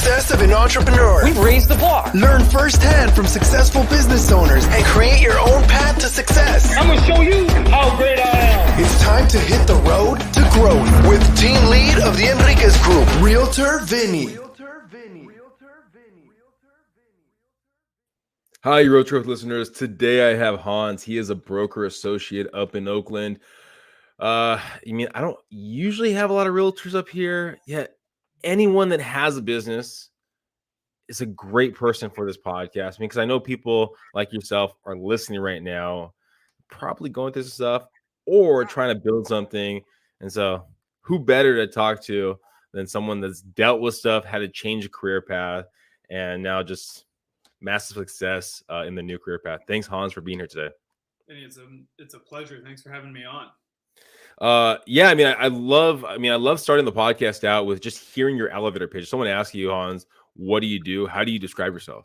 success of an entrepreneur. We've raised the bar. Learn firsthand from successful business owners and create your own path to success. I'm going to show you how great I am. It's time to hit the road to growth with team lead of the Enriquez Group, Realtor Vinny. Hi, Road Trip listeners. Today I have Hans. He is a broker associate up in Oakland. I don't usually have a lot of realtors up here, yet anyone that has a business is a great person for this podcast. Because I know people like yourself are listening right now, probably going through stuff or trying to build something. And so who better to talk to than someone that's dealt with stuff, had to change a career path, and now just massive success in the new career path. Thanks, Hans, for being here today. It's a pleasure. Thanks for having me on. I love starting the podcast out with just hearing your elevator pitch. Someone asks you, Hans, what do you do? How do you describe yourself?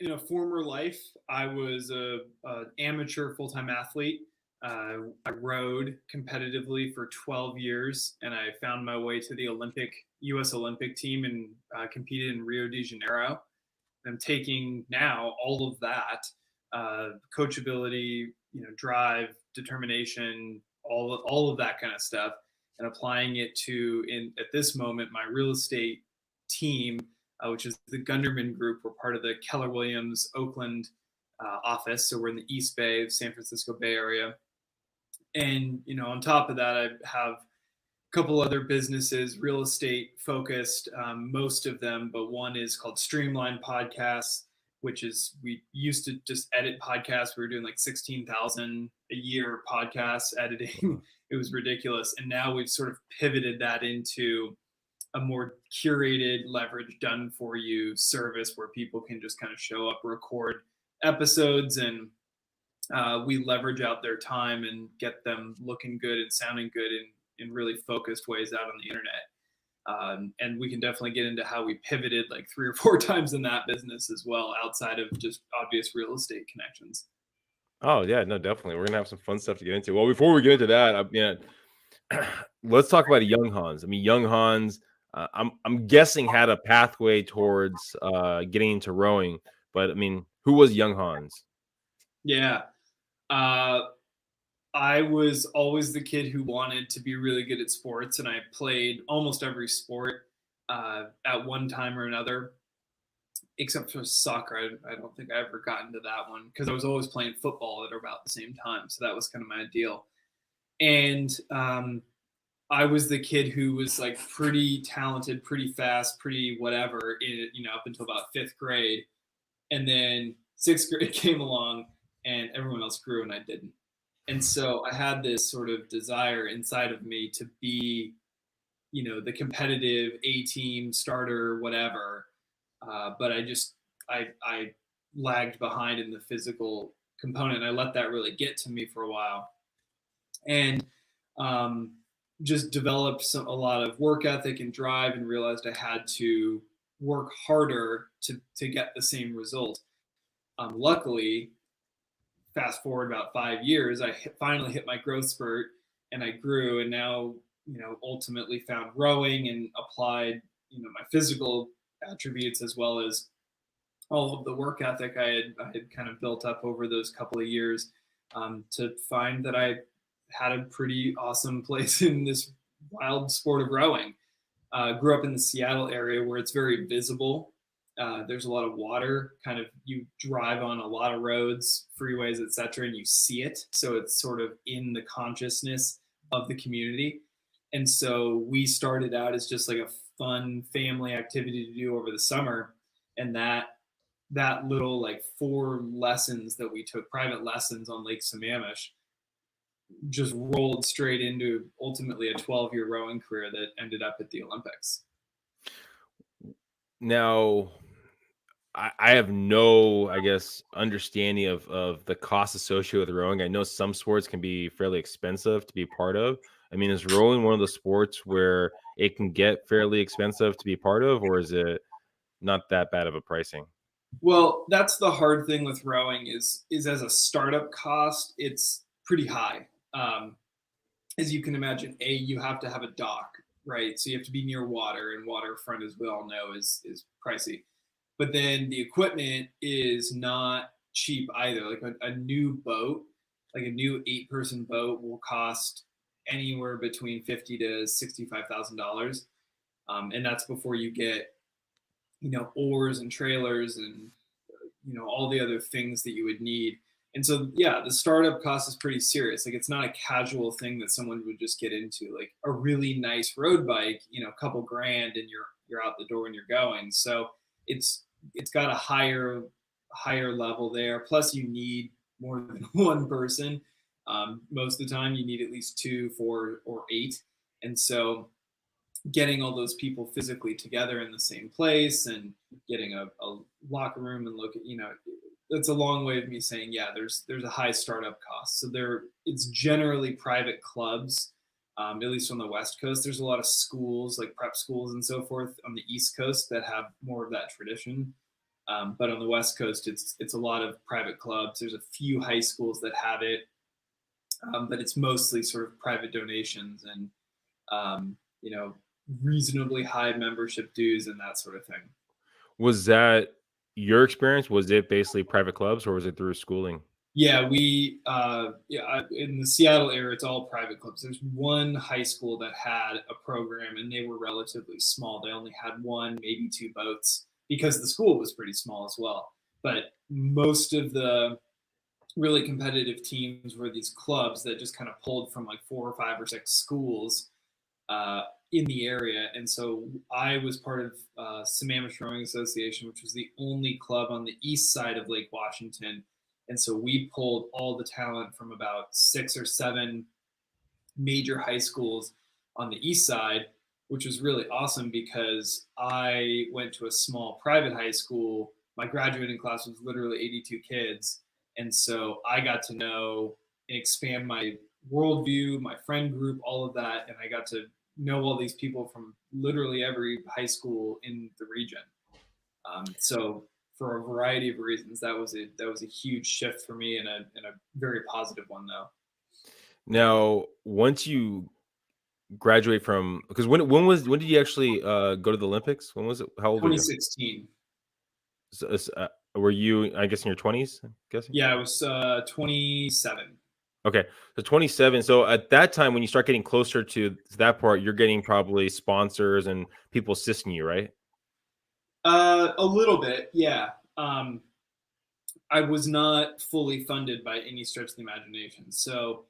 In a former life, I was an amateur full-time athlete. I rode competitively for 12 years, and I found my way to the U.S. Olympic team and competed in Rio de Janeiro. I'm taking now all of that, coachability, drive, determination, all of that kind of stuff, and applying it to, at this moment, my real estate team, which is the Gunderman Group. We're part of the Keller Williams Oakland office, so we're in the East Bay, San Francisco Bay Area. And, on top of that, I have a couple other businesses, real estate focused, most of them, but one is called Streamlined Podcasts, which is, we used to just edit podcasts. We were doing like 16,000 a year podcasts editing. It was ridiculous. And now we've sort of pivoted that into a more curated, leverage, done for you service where people can just kind of show up, record episodes, and we leverage out their time and get them looking good and sounding good in really focused ways out on the internet. And we can definitely get into how we pivoted like 3 or 4 times in that business as well, outside of just obvious real estate connections. Oh, yeah, no, definitely. We're going to have some fun stuff to get into. Well, before we get into that, let's talk about young Hans. Young Hans, I'm guessing had a pathway towards getting into rowing, but who was young Hans? Yeah. I was always the kid who wanted to be really good at sports, and I played almost every sport at one time or another, except for soccer. I don't think I ever got into that one because I was always playing football at about the same time. So that was kind of my deal. And I was the kid who was like pretty talented, pretty fast, pretty whatever, up until about 5th grade. And then 6th grade came along and everyone else grew and I didn't. And so I had this sort of desire inside of me to be, the competitive A-team starter, whatever. But I lagged behind in the physical component. I let that really get to me for a while, and just developed a lot of work ethic and drive, and realized I had to work harder to get the same result. Luckily, fast forward about 5 years, I finally hit my growth spurt, and I grew, and now ultimately found rowing and applied my physical attributes as well as all of the work ethic I had kind of built up over those couple of years, to find that I had a pretty awesome place in this wild sport of rowing. Grew up in the Seattle area where it's very visible. There's a lot of water, kind of, you drive on a lot of roads, freeways, etc., and you see it. So it's sort of in the consciousness of the community. And so we started out as just like a fun family activity to do over the summer. And that little like 4 lessons that we took, private lessons on Lake Sammamish, just rolled straight into ultimately a 12-year rowing career that ended up at the Olympics. Now, I have no, understanding of the cost associated with rowing. I know some sports can be fairly expensive to be part of. Is rowing one of the sports where it can get fairly expensive to be part of, or is it not that bad of a pricing? Well, that's the hard thing with rowing is as a startup cost, it's pretty high. As you can imagine, you have to have a dock, right? So you have to be near water, and waterfront, as we all know, is pricey. But then the equipment is not cheap either. Like a new boat, like a new 8-person boat, will cost anywhere between $50,000 to $65,000, and that's before you get, oars and trailers and all the other things that you would need. And so, yeah, the startup cost is pretty serious. Like, it's not a casual thing that someone would just get into. Like a really nice road bike, a couple grand, and you're out the door and you're going. So it's got a higher level there. Plus, you need more than one person. Most of the time, you need at least 2, 4, or 8. And so, getting all those people physically together in the same place and getting a locker room and that's a long way of me saying, yeah, there's a high startup cost. So it's generally private clubs, at least on the West Coast. There's a lot of schools, like prep schools and so forth, on the East Coast that have more of that tradition. But on the West Coast, it's a lot of private clubs. There's a few high schools that have it, but it's mostly sort of private donations and reasonably high membership dues and that sort of thing. Was that your experience? Was it basically private clubs, or was it through schooling? Yeah, in the Seattle area, it's all private clubs. There's one high school that had a program, and they were relatively small. They only had 1, maybe 2 boats, because the school was pretty small as well. But most of the really competitive teams were these clubs that just kind of pulled from like 4 or 5 or 6 schools in the area. And so I was part of Sammamish Rowing Association, which was the only club on the east side of Lake Washington. And so we pulled all the talent from about 6 or 7 major high schools on the east side, which was really awesome because I went to a small private high school. My graduating class was literally 82 kids. And so I got to know and expand my worldview, my friend group, all of that. And I got to know all these people from literally every high school in the region. So for a variety of reasons, that was a huge shift for me, and a very positive one, though. Now, once you graduate from, because when did you actually go to the Olympics? When was it? How old were you? 2016. So, were you, I guess, in your 20s? I'm guessing. Yeah, I was 27. Okay, so 27. So at that time, when you start getting closer to that part, you're getting probably sponsors and people assisting you, right? A little bit, yeah. I was not fully funded by any stretch of the imagination. So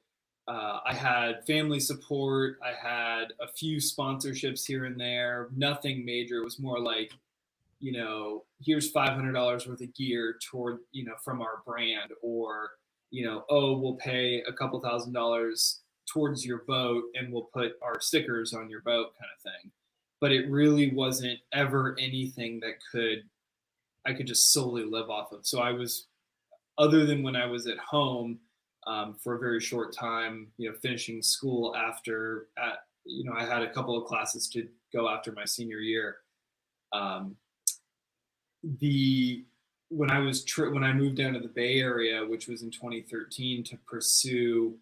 I had family support. I had a few sponsorships here and there, nothing major. It was more like, here's $500 worth of gear toward, from our brand, or, we'll pay a couple $1,000s towards your boat and we'll put our stickers on your boat, kind of thing. But it really wasn't ever anything that I could just solely live off of. So I was, other than when I was at home for a very short time, finishing school I had a couple of classes to go after my senior year. When I moved down to the Bay Area, which was in 2013, to pursue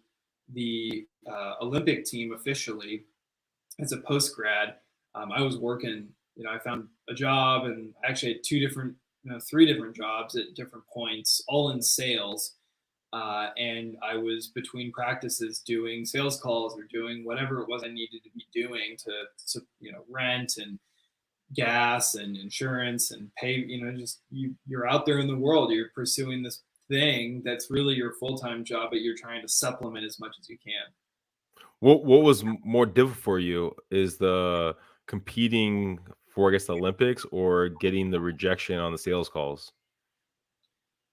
the Olympic team officially as a post grad, I was working. I found a job, and I actually had 3 different jobs at different points, all in sales. And I was between practices doing sales calls or doing whatever it was I needed to be doing to rent and gas and insurance and pay, you're out there in the world, you're pursuing this thing that's really your full-time job, but you're trying to supplement as much as you can. What was more difficult for you? Is the competing for, I guess, the Olympics, or getting the rejection on the sales calls?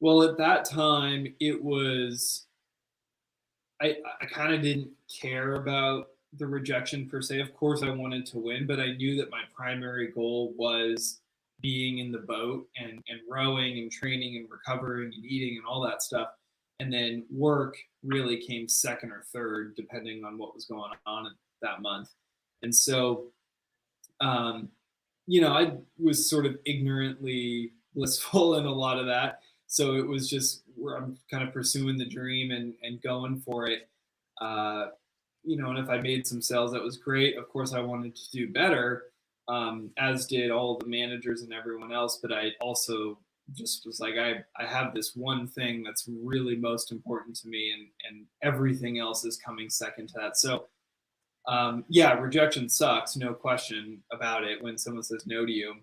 Well, at that time, it was, I kind of didn't care about the rejection per se. Of course, I wanted to win, but I knew that my primary goal was being in the boat and rowing and training and recovering and eating and all that stuff. And then work really came second or third, depending on what was going on that month. And so, I was sort of ignorantly blissful in a lot of that. So it was just where I'm kind of pursuing the dream and going for it. and if I made some sales, that was great. Of course, I wanted to do better, as did all the managers and everyone else. But I also just was like, I have this one thing that's really most important to me, and everything else is coming second to that. So yeah, rejection sucks, no question about it when someone says no to you.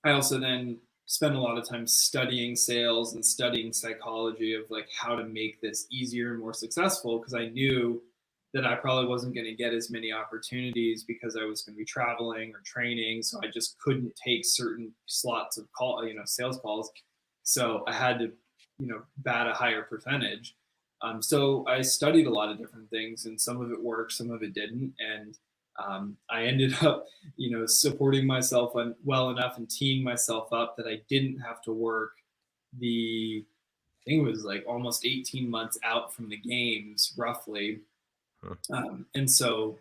I also then spend a lot of time studying sales and studying psychology of like how to make this easier and more successful, because I knew that I probably wasn't going to get as many opportunities because I was going to be traveling or training. So I just couldn't take certain slots of sales calls. So I had to, bat a higher percentage. So I studied a lot of different things, and some of it worked, some of it didn't. And I ended up, supporting myself well enough and teeing myself up that I didn't have to work I think it was like almost 18 months out from the games, roughly. And so,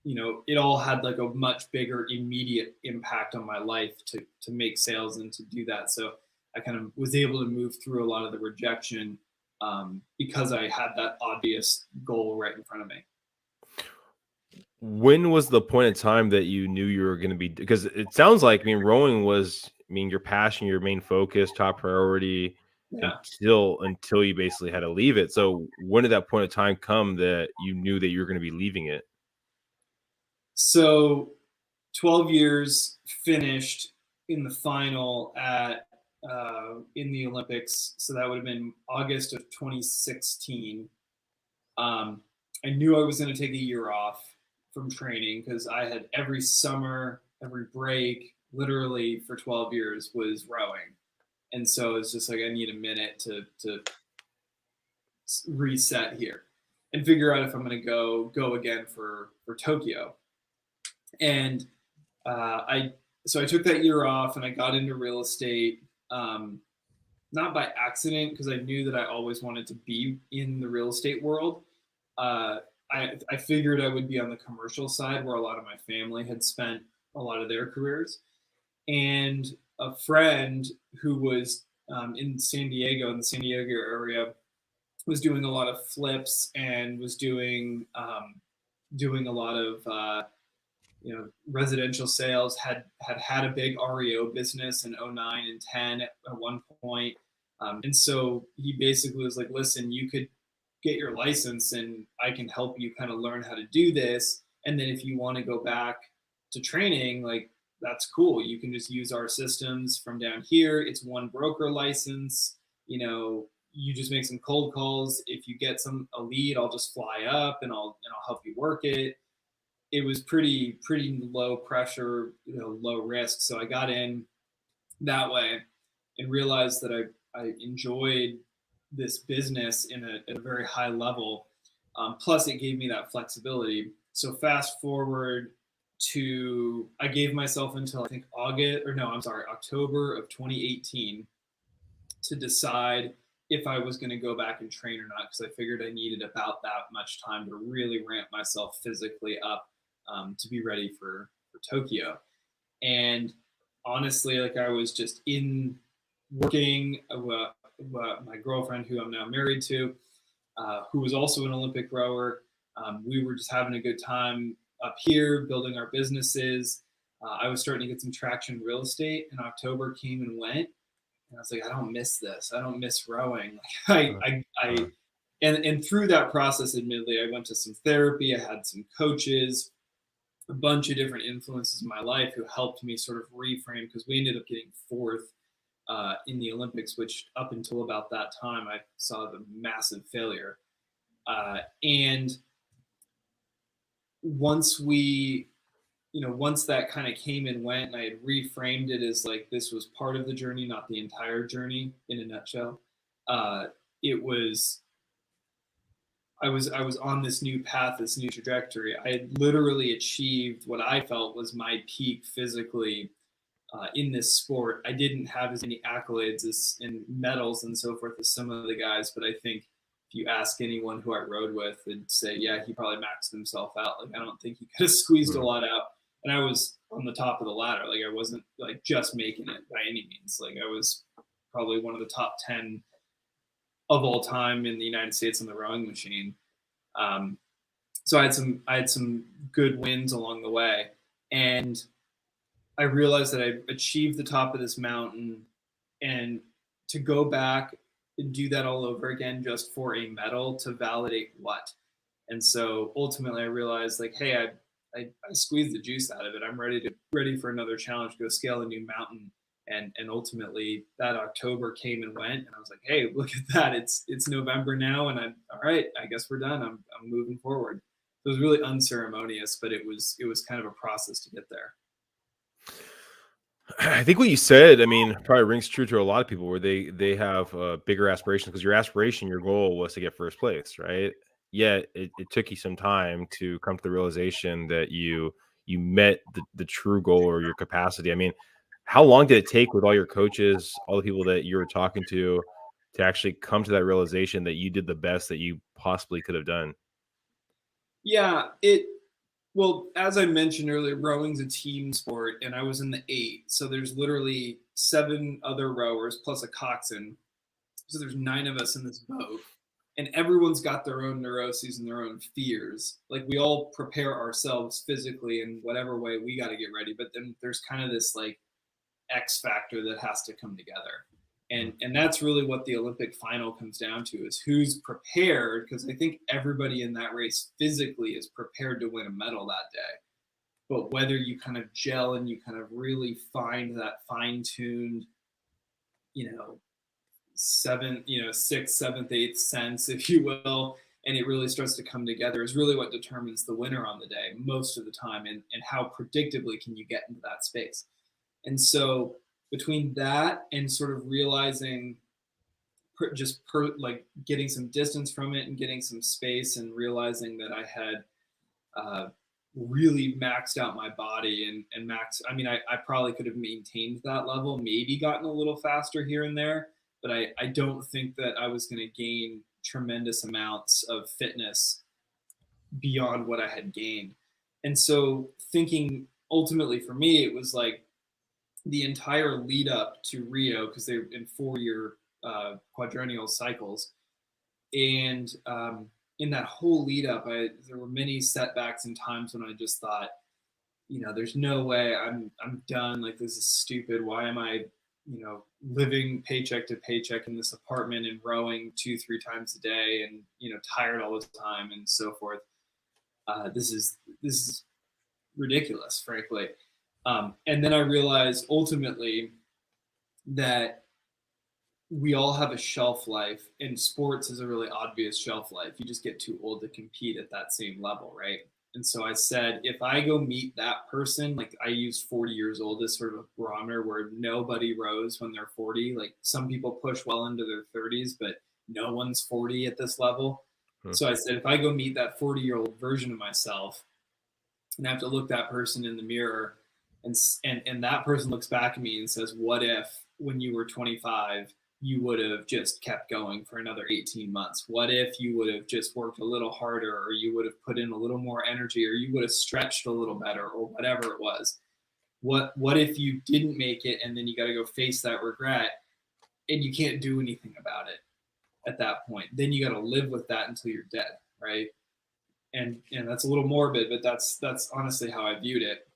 it all had like a much bigger immediate impact on my life to make sales and to do that. So I kind of was able to move through a lot of the rejection because I had that obvious goal right in front of me. When was the point in time that you knew you were going to be, because it sounds like, rowing was, your passion, your main focus, top priority, Yeah. until you basically had to leave it. So when did that point of time come that you knew that you were going to be leaving it? So 12 years, finished in the final in the Olympics. So that would have been August of 2016. I knew I was going to take a year off from training because I had every summer, every break, literally for 12 years was rowing. And so it's just like, I need a minute to reset here and figure out if I'm going to go again for Tokyo. And so I took that year off and I got into real estate, not by accident, because I knew that I always wanted to be in the real estate world. I figured I would be on the commercial side where a lot of my family had spent a lot of their careers. And a friend who was in the San Diego area, was doing a lot of flips and was doing a lot of residential sales, had a big REO business in 09 and 10 at one point. And so he basically was like, listen, you could get your license and I can help you kind of learn how to do this. And then if you want to go back to training, like, that's cool. You can just use our systems from down here. It's one broker license. You just make some cold calls. If you get a lead, I'll just fly up and I'll help you work it. It was pretty low pressure, low risk. So I got in that way and realized that I enjoyed this business in a very high level. Plus it gave me that flexibility. So fast forward to, I gave myself until I think October of 2018 to decide if I was going to go back and train or not, because I figured I needed about that much time to really ramp myself physically up to be ready for Tokyo. And honestly, like, I was just in working. My girlfriend, who I'm now married to, who was also an Olympic rower, we were just having a good time up here, building our businesses. I was starting to get some traction in real estate, and October came and went. And I was like, I don't miss this. I don't miss rowing. And through that process, admittedly, I went to some therapy. I had some coaches, a bunch of different influences in my life who helped me sort of reframe, because we ended up getting fourth in the Olympics, which up until about that time, I saw the massive failure. And once that kind of came and went, and I had reframed it as like, this was part of the journey, not the entire journey in a nutshell. I was on this new path, this new trajectory. I had literally achieved what I felt was my peak physically in this sport. I didn't have as many accolades and medals and so forth as some of the guys, but I think if you ask anyone who I rode with, they'd say, yeah, he probably maxed himself out. Like, I don't think he could have squeezed a lot out. And I was on the top of the ladder. Like, I wasn't like just making it by any means. Like, I was probably one of the top 10 of all time in the United States on the rowing machine. So I had some good wins along the way, and I realized that I achieved the top of this mountain, and to go back and do that all over again just for a medal to validate what. And so ultimately I realized, like, hey, I squeezed the juice out of it. I'm ready for another challenge, go scale a new mountain. And ultimately that October came and went, and I was like, hey, look at that. It's November now, and I'm all right, I guess we're done. I'm moving forward. It was really unceremonious, but it was kind of a process to get there. I think what you said, I mean, probably rings true to a lot of people where they have bigger aspirations, because your aspiration, your goal was to get first place, right? Yet it took you some time to come to the realization that you met the true goal or your capacity. I mean, how long did it take with all your coaches, all the people that you were talking to actually come to that realization that you did the best that you possibly could have done? Yeah, well, as I mentioned earlier, rowing's a team sport, and I was in the 8. So there's literally 7 other rowers plus a coxswain. So there's 9 of us in this boat, and everyone's got their own neuroses and their own fears. Like, we all prepare ourselves physically in whatever way we got to get ready, but then there's kind of this like X factor that has to come together. And that's really what the Olympic final comes down to, is who's prepared, because I think everybody in that race physically is prepared to win a medal that day. But whether you kind of gel and you kind of really find that fine-tuned, you know, sixth, seventh, eighth sense, if you will, and it really starts to come together, is really what determines the winner on the day most of the time, and how predictably can you get into that space. And so between that and sort of realizing like getting some distance from it and getting some space, and realizing that I had really maxed out my body and I mean, I probably could have maintained that level, maybe gotten a little faster here and there, but I don't think that I was going to gain tremendous amounts of fitness beyond what I had gained. And so thinking ultimately for me, it was like the entire lead up to Rio, because they're in 4-year quadrennial cycles. And in that whole lead up, there were many setbacks and times when I just thought, there's no way, I'm done. Like, this is stupid. Why am I, living paycheck to paycheck in this apartment and rowing 2-3 times a day, and, tired all the time and so forth. This is ridiculous, frankly. And then I realized ultimately that we all have a shelf life, and sports is a really obvious shelf life. You just get too old to compete at that same level, right? And so I said, if I go meet that person, like, I used 40 years old as sort of a barometer, where nobody rows when they're 40. Like, some people push well into their 30s, but no one's 40 at this level. So I said, if I go meet that 40-year-old version of myself, and I have to look that person in the mirror, and that person looks back at me and says, what if when you were 25 you would have just kept going for another 18 months? What if you would have just worked a little harder, or you would have put in a little more energy, or you would have stretched a little better, or whatever it was? What if you didn't make it, and then you got to go face that regret, and you can't do anything about it at that point? Then you got to live with that until you're dead, right? And that's a little morbid, but that's honestly how I viewed it.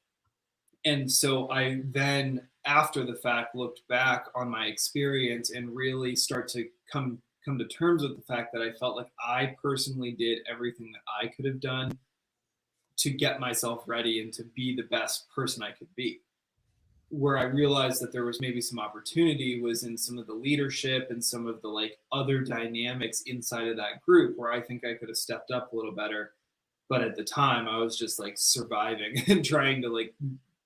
And so I then, after the fact, looked back on my experience and really start to come to terms with the fact that I felt like I personally did everything that I could have done to get myself ready and to be the best person I could be. Where I realized that there was maybe some opportunity was in some of the leadership and some of the like other dynamics inside of that group, where I think I could have stepped up a little better. But at the time I was just like surviving and trying to like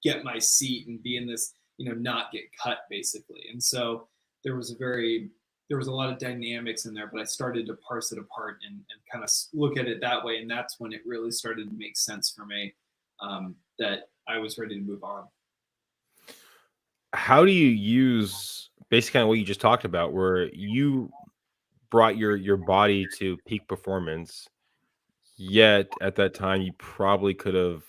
get my seat and be in this, not get cut, basically. And so there was a lot of dynamics in there, but I started to parse it apart and kind of look at it that way. And that's when it really started to make sense for me, that I was ready to move on. How do you use basically kind of what you just talked about, where you brought your body to peak performance, yet at that time you probably could have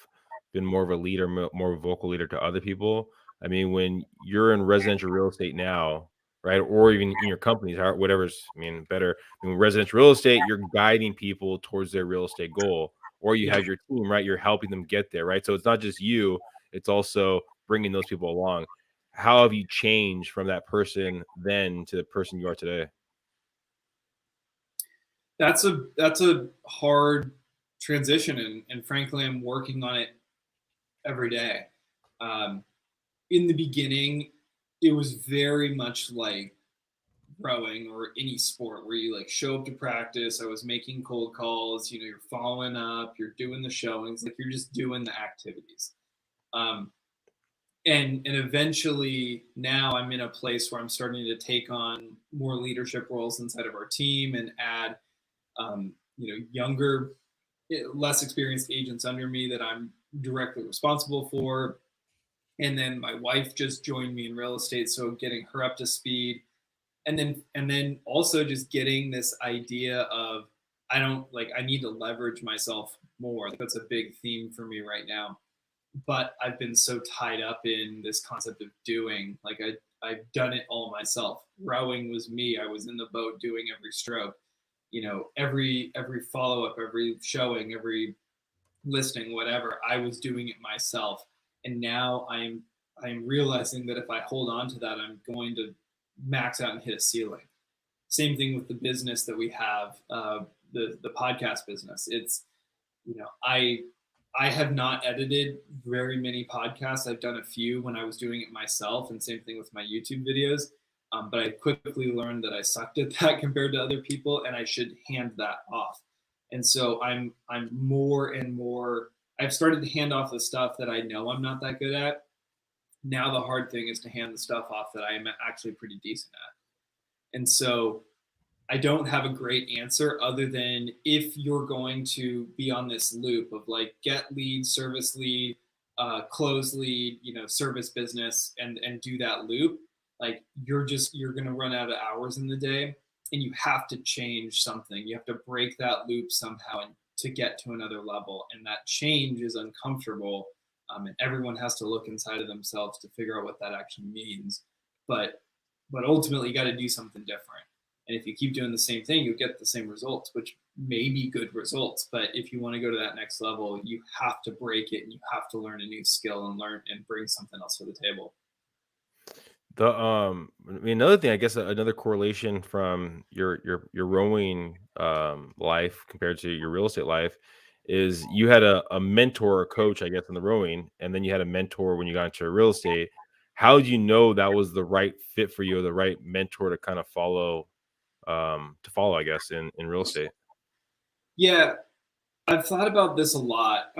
been more of a leader, more of a vocal leader to other people? I mean, when you're in residential real estate now, right, or even in your companies, whatever's, better. I mean, residential real estate, you're guiding people towards their real estate goal. or you have your team, right? You're helping them get there, right? So it's not just you, it's also bringing those people along. How have you changed from that person then to the person you are today? That's a hard transition, and frankly, I'm working on it every day. In the beginning, it was very much like rowing or any sport where you like show up to practice. I was making cold calls, you know, you're following up, you're doing the showings, like you're just doing the activities. Um, and eventually now I'm in a place where I'm starting to take on more leadership roles inside of our team and add, you know, younger, less experienced agents under me that I'm directly responsible for. And then my wife just joined me in real estate, so getting her up to speed. And then also just getting this idea of I need to leverage myself more. That's a big theme for me right now. But I've been so tied up in this concept of doing. Like I've done it all myself. Rowing was me. I was in the boat doing every stroke. You know, every follow up, every showing, every listing, whatever. I was doing it myself, and now I'm realizing that if I hold on to that, I'm going to max out and hit a ceiling. Same thing with the business that we have, the podcast business. It's, you know, I have not edited very many podcasts. I've done a few when I was doing it myself, and same thing with my YouTube videos. But I quickly learned that I sucked at that compared to other people, and I should hand that off. And so I'm more and more. I've started to hand off the stuff that I know I'm not that good at. Now the hard thing is to hand the stuff off that I am actually pretty decent at. And so I don't have a great answer other than if you're going to be on this loop of like get lead, service lead, close lead, you know, service business, and do that loop, like you're going to run out of hours in the day, and you have to change something. You have to break that loop somehow and to get to another level. And that change is uncomfortable. And everyone has to look inside of themselves to figure out what that actually means. But ultimately, you got to do something different. And if you keep doing the same thing, you'll get the same results, which may be good results. But if you want to go to that next level, you have to break it, and you have to learn a new skill and learn and bring something else to the table. I mean, another thing, I guess, another correlation from your rowing life compared to your real estate life is you had a mentor or coach, I guess, in the rowing, and then you had a mentor when you got into real estate. How did you know that was the right fit for you, or the right mentor to kind of follow, I guess, in real estate? Yeah, I've thought about this a lot.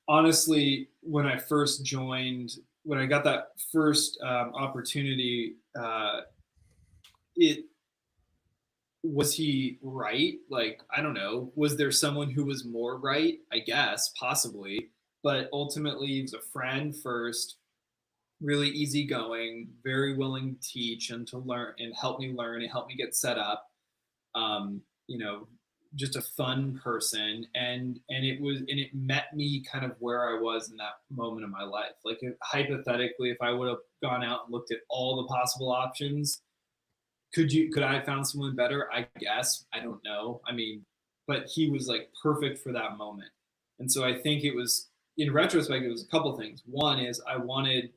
Honestly, when I first joined, when I got that first opportunity, it was he right? Like, I don't know. Was there someone who was more right? I guess, possibly. But ultimately, he was a friend first, really easygoing, very willing to teach and to learn and help me learn and help me get set up. You know, just a fun person, and it met me kind of where I was in that moment of my life. Like hypothetically, if I would have gone out and looked at all the possible options, could I have found someone better? I guess. I don't know. I mean, but he was like perfect for that moment. And so I think it was, in retrospect, it was a couple things. One is I wanted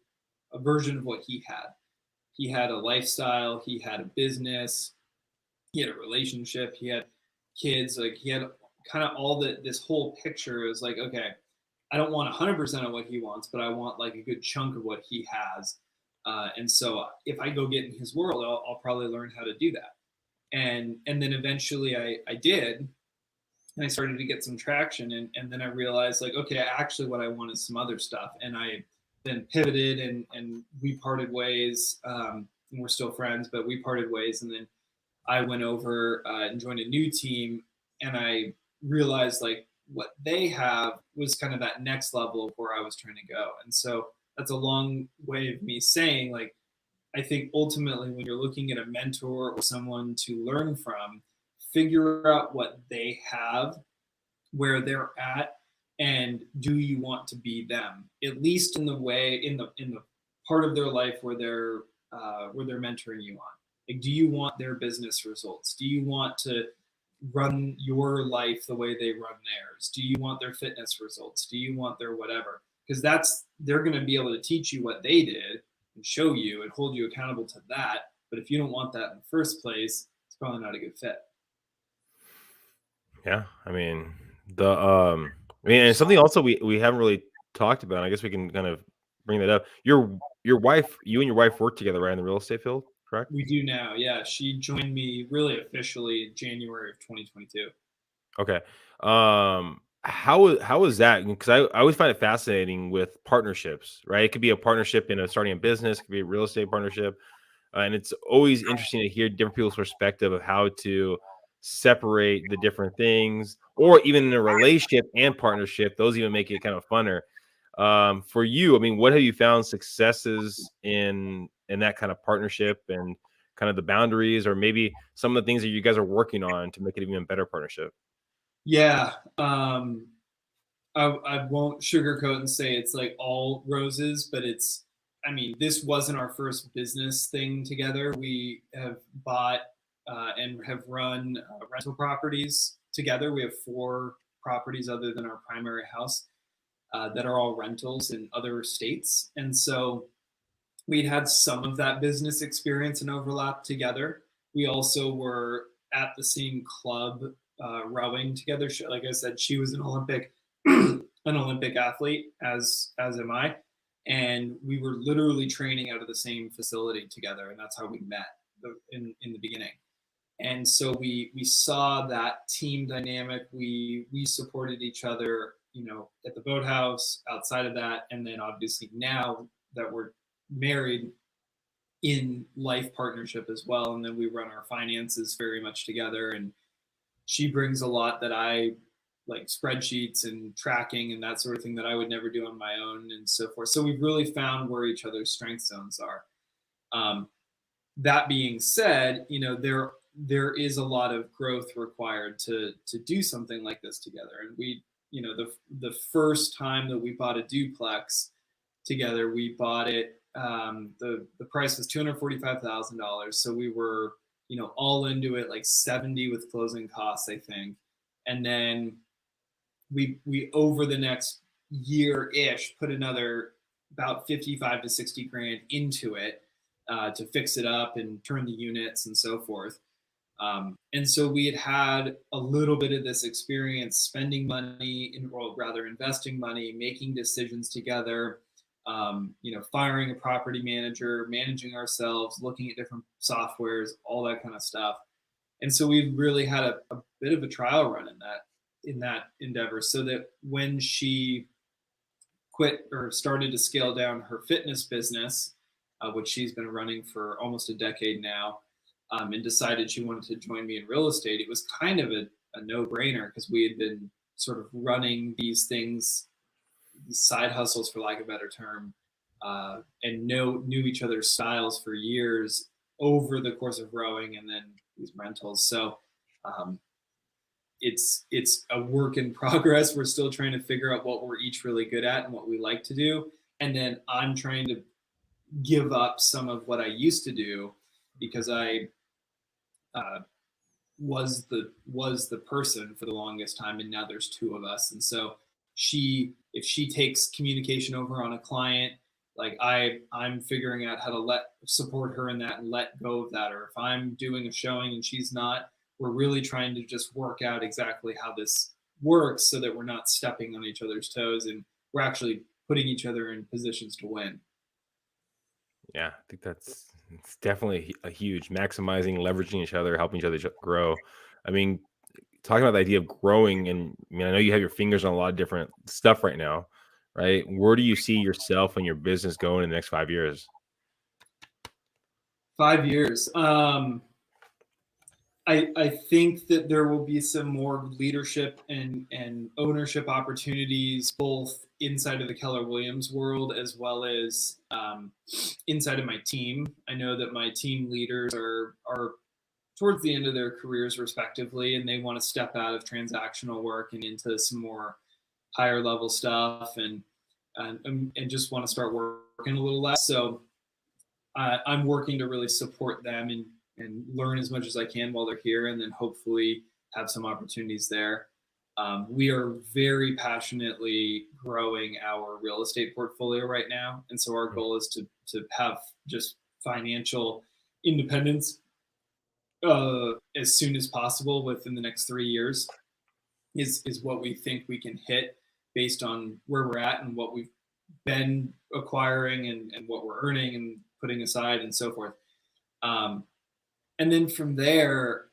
a version of what he had. He had a lifestyle, he had a business, he had a relationship, he had kids, like he had kind of all this whole picture. It was like, okay, I don't want 100% of what he wants, but I want like a good chunk of what he has. And so if I go get in his world, I'll probably learn how to do that. And then eventually I did, and I started to get some traction. And then I realized like, okay, actually what I want is some other stuff. And I then pivoted, and we parted ways. And we're still friends, but we parted ways. And then I went over and joined a new team, and I realized like what they have was kind of that next level of where I was trying to go. And so that's a long way of me saying, like, I think ultimately when you're looking at a mentor or someone to learn from, figure out what they have, where they're at, and do you want to be them? At least in the way, in the part of their life where they're mentoring you on. Like, do you want their business results? Do you want to run your life the way they run theirs? Do you want their fitness results? Do you want their whatever? Because they're going to be able to teach you what they did and show you and hold you accountable to that. But if you don't want that in the first place, it's probably not a good fit. Yeah, I mean and something also we haven't really talked about. I guess we can kind of bring that up. You and your wife work together, right, in the real estate field, correct? We do now. Yeah, she joined me really officially in January of 2022. Okay. How is that? Because I always find it fascinating with partnerships, right? It could be a partnership in starting a business, it could be a real estate partnership, and it's always interesting to hear different people's perspective of how to separate the different things, or even in a relationship and partnership, those even make it kind of funner. For you, I mean, what have you found successes in that kind of partnership, and kind of the boundaries, or maybe some of the things that you guys are working on to make it even better partnership? Yeah, I won't sugarcoat and say it's like all roses, but I mean, this wasn't our first business thing together. We have bought and have run rental properties together. We have 4 properties other than our primary house that are all rentals in other states. And so we'd had some of that business experience and overlap together. We also were at the same club rowing together. Like I said, she was an Olympic athlete, as am I, and we were literally training out of the same facility together, and that's how we met in the beginning. And so we saw that team dynamic. We supported each other, at the boathouse, outside of that, and then obviously now that we're married, in life partnership as well. And then we run our finances very much together, and she brings a lot that I like, spreadsheets and tracking and that sort of thing that I would never do on my own, and so forth. So we've really found where each other's strength zones are. That being said, there is a lot of growth required to do something like this together. And we, the first time that we bought a duplex together, we bought it. The price was $245,000. So we were, all into it, like 70 with closing costs, I think. And then we over the next year-ish put another about 55 to 60 grand into it to fix it up and turn the units and so forth. And so we had a little bit of this experience spending money, or rather investing money, making decisions together, firing a property manager, managing ourselves, looking at different softwares, all that kind of stuff. And so we really had a bit of a trial run in that endeavor, so that when she quit or started to scale down her fitness business, which she's been running for almost a decade now, and decided she wanted to join me in real estate, it was kind of a no-brainer, because we had been sort of running these things, these side hustles, for lack of a better term, and knew each other's styles for years over the course of rowing and then these rentals. So it's a work in progress. We're still trying to figure out what we're each really good at and what we like to do. And then I'm trying to give up some of what I used to do, because I was the person for the longest time, and now there's 2 of us. And so if she takes communication over on a client, like I'm figuring out how to support her in that and let go of that. Or if I'm doing a showing and she's not, we're really trying to just work out exactly how this works, so that we're not stepping on each other's toes, and we're actually putting each other in positions to win. Yeah, I think it's definitely a huge maximizing, leveraging each other, helping each other grow. I mean, talking about the idea of growing, and I mean, I know you have your fingers on a lot of different stuff right now, right? Where do you see yourself and your business going in the next 5 years? 5 years. I think that there will be some more leadership and ownership opportunities, both inside of the Keller Williams world as well as inside of my team. I know that my team leaders are towards the end of their careers respectively, and they want to step out of transactional work and into some more higher level stuff, and just want to start working a little less. So I'm working to really support them and learn as much as I can while they're here, and then hopefully have some opportunities there. We are very passionately growing our real estate portfolio right now. And so our goal is to have just financial independence as soon as possible within the next 3 years is what we think we can hit based on where we're at and what we've been acquiring and what we're earning and putting aside and so forth. And then from there,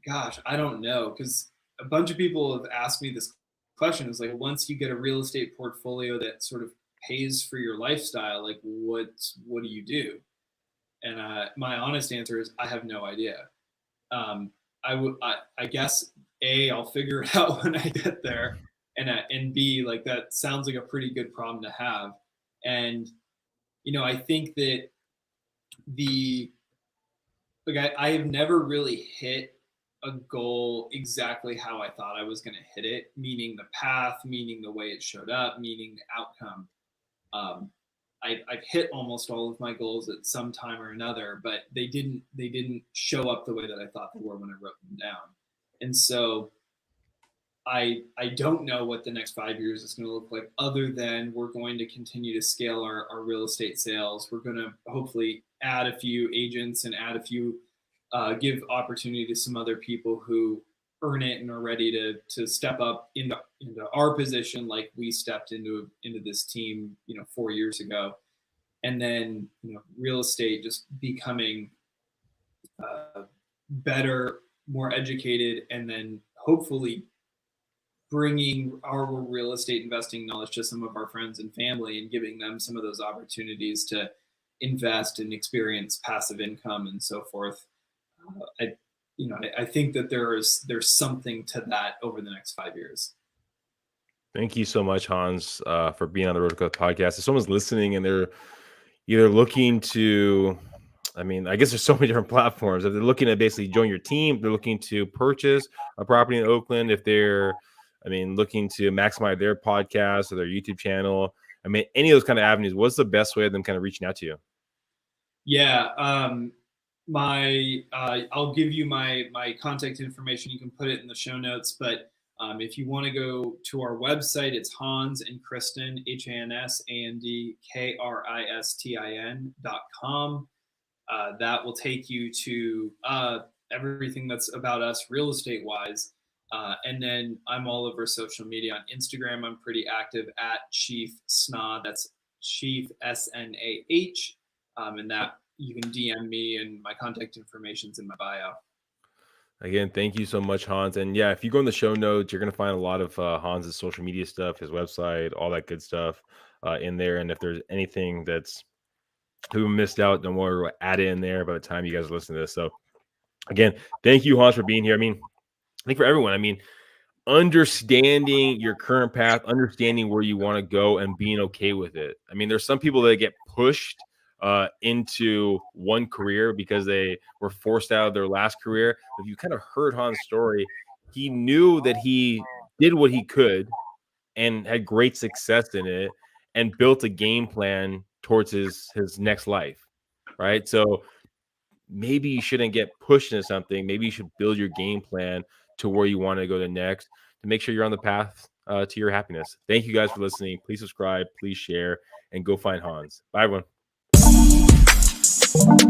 gosh, I don't know, because a bunch of people have asked me this question. Is like, once you get a real estate portfolio that sort of pays for your lifestyle, like what do you do? And my honest answer is I have no idea. I guess I'll figure it out when I get there, and B, like that sounds like a pretty good problem to have. And I think that I have never really hit a goal exactly how I thought I was going to hit it, meaning the path, meaning the way it showed up, meaning the outcome. I've hit almost all of my goals at some time or another, but they didn't show up the way that I thought they were when I wrote them down. And so I don't know what the next 5 years is going to look like, other than we're going to continue to scale our real estate sales. We're going to hopefully add a few agents and add a few, give opportunity to some other people who earn it and are ready to step up into our position, like we stepped into this team 4 years ago. And then real estate just becoming better, more educated, and then hopefully bringing our real estate investing knowledge to some of our friends and family and giving them some of those opportunities to invest and experience passive income and so forth. I think that there's something to that over the next 5 years. Thank you so much, Hans, for being on the Road to Growth podcast. If someone's listening and they're either looking to, I guess there's so many different platforms. If they're looking to basically join your team, they're looking to purchase a property in Oakland, if they're, looking to maximize their podcast or their YouTube channel, any of those kind of avenues, what's the best way of them kind of reaching out to you? Yeah. I'll give you my contact information. You can put it in the show notes, but if you want to go to our website, it's Hans and Kristen, HansandKristin.com. That will take you to everything that's about us real estate wise. And then I'm all over social media. On Instagram, I'm pretty active at Chief Snah. That's Chief SNAH. And that you can DM me, and my contact information's in my bio. Again, thank you so much, Hans. And yeah, if you go in the show notes, you're going to find a lot of Hans's social media stuff, his website, all that good stuff in there. And if there's anything that's who missed out, don't worry, we'll add it in there by the time you guys listen to this. So again, thank you, Hans, for being here. I think for everyone, understanding your current path, understanding where you want to go, and being okay with it. There's some people that get pushed into one career because they were forced out of their last career. If you kind of heard Hans' story, he knew that he did what he could and had great success in it and built a game plan towards his next life, right? So maybe you shouldn't get pushed into something. Maybe you should build your game plan to where you want to go to next to make sure you're on the path to your happiness. Thank you guys for listening. Please subscribe, please share, and go find Hans. Bye, everyone.